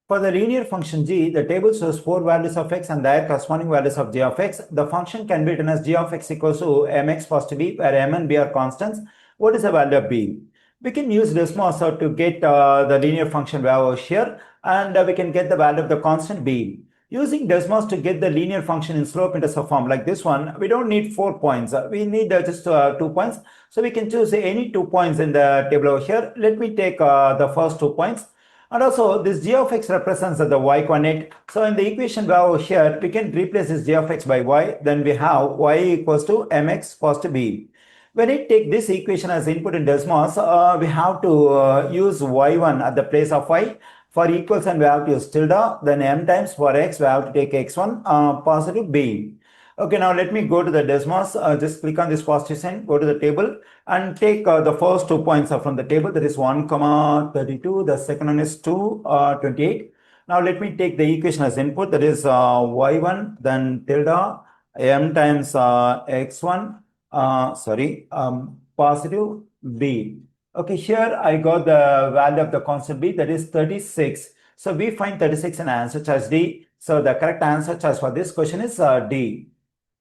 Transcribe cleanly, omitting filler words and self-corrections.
For the linear function g, the table shows 4 values of x and their corresponding values of g of x. The function can be written as g of x equals to mx plus b, where m and b are constants. What is the value of b? We can use Desmos to get the linear function value here, and we can get the value of the constant b. Using Desmos to get the linear function in slope-intercept form like this one, we don't need 4 points. We need just 2 points. So we can choose any 2 points in the table over here. Let me take the first 2 points. And also this g of x represents the y coordinate. So in the equation value here, we can replace this g of x by y. Then we have y equals to mx plus b. When I take this equation as input in Desmos, we have to use y1 at the place of y. For equal sign, we have to use tilde. Then m times for x, we have to take x1 positive b. Okay, now let me go to the Desmos. Just click on this positive sign, go to the table and take the first 2 points from the table. That is 1, 32. The second one is 2, 28. Now let me take the equation as input. That is y1, then tilde, m times x1, positive b. Okay, here I got the value of the constant b, that is 36. So we find 36 in answer choice D. So the correct answer choice for this question is D.